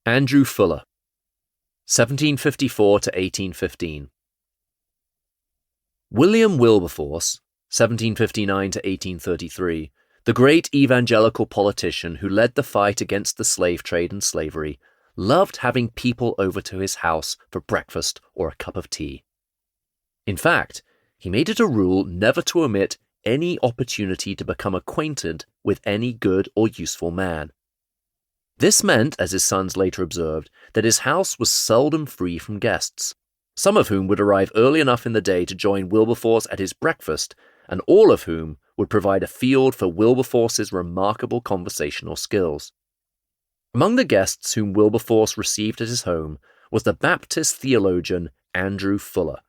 Andrew Fuller, 1754 to 1815. William Wilberforce, 1759 to 1833, the great evangelical politician who led the fight against the slave trade and slavery, loved having people over to his house for breakfast or a cup of tea. In fact, he made it a rule never to omit any opportunity to become acquainted with any good or useful man. This meant, as his sons later observed, that his house was seldom free from guests, some of whom would arrive early enough in the day to join Wilberforce at his breakfast, and all of whom would provide a field for Wilberforce's remarkable conversational skills. Among the guests whom Wilberforce received at his home was the Baptist theologian Andrew Fuller,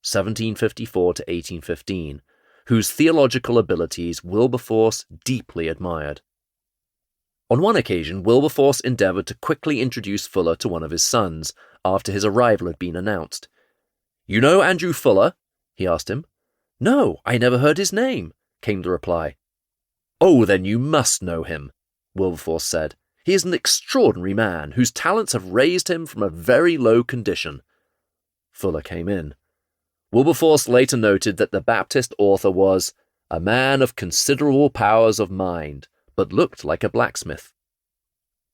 1754 to 1815, whose theological abilities Wilberforce deeply admired. On one occasion, Wilberforce endeavored to quickly introduce Fuller to one of his sons, after his arrival had been announced. "You know Andrew Fuller?" he asked him. "No, I never heard his name," came the reply. "Oh, then you must know him," Wilberforce said. "He is an extraordinary man, whose talents have raised him from a very low condition." Fuller came in. Wilberforce later noted that the Baptist author was a man of considerable powers of mind, but looked like a blacksmith.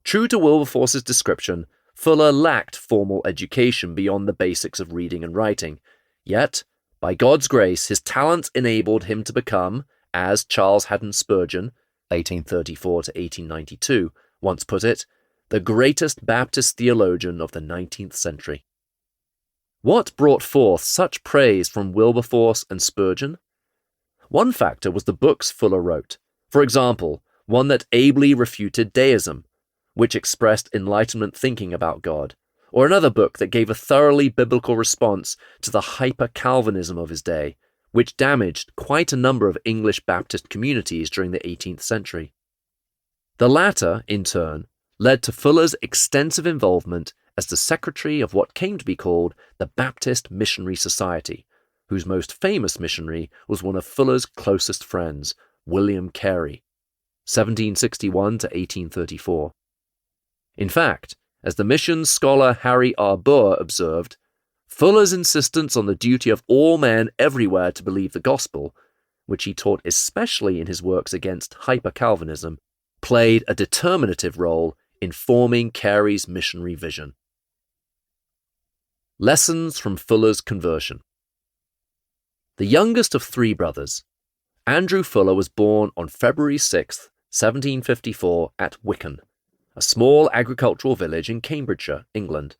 True to Wilberforce's description, Fuller lacked formal education beyond the basics of reading and writing, yet, by God's grace, his talents enabled him to become, as Charles Spurgeon, 1834 to 1892, once put it, the greatest Baptist theologian of the 19th century. What brought forth such praise from Wilberforce and Spurgeon? One factor was the books Fuller wrote. For example, one that ably refuted deism, which expressed Enlightenment thinking about God, or another book that gave a thoroughly biblical response to the hyper-Calvinism of his day, which damaged quite a number of English Baptist communities during the 18th century. The latter, in turn, led to Fuller's extensive involvement as the secretary of what came to be called the Baptist Missionary Society, whose most famous missionary was one of Fuller's closest friends, William Carey, 1761 to 1834. In fact, as the missions scholar Harry R. Burr observed, Fuller's insistence on the duty of all men everywhere to believe the gospel, which he taught especially in his works against hyper-Calvinism, played a determinative role in forming Carey's missionary vision. Lessons from Fuller's conversion. The youngest of three brothers, Andrew Fuller was born on February 6, 1754, at Wycombe, a small agricultural village in Cambridgeshire, England,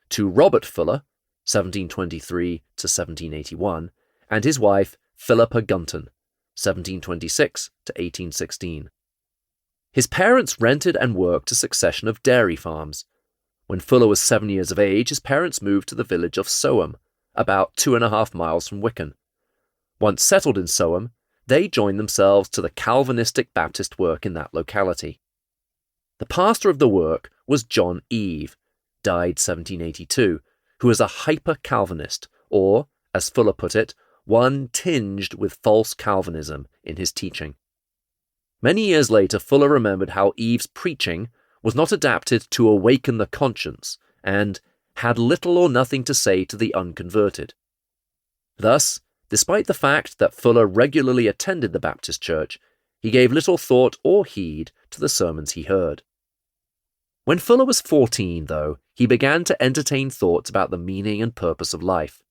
to Robert Fuller, 1723 to 1781, and his wife Philippa Gunton, 1726 to 1816. His parents rented and worked a succession of dairy farms. When Fuller was 7 years of age, his parents moved to the village of Soham, about 2.5 miles from Wycombe. Once settled in Soham, they joined themselves to the Calvinistic Baptist work in that locality. The pastor of the work was John Eve, died 1782, who was a hyper-Calvinist, or, as Fuller put it, one tinged with false Calvinism in his teaching. Many years later, Fuller remembered how Eve's preaching was not adapted to awaken the conscience and had little or nothing to say to the unconverted. Thus, despite the fact that Fuller regularly attended the Baptist church, he gave little thought or heed to the sermons he heard. When Fuller was 14, though, he began to entertain thoughts about the meaning and purpose of life.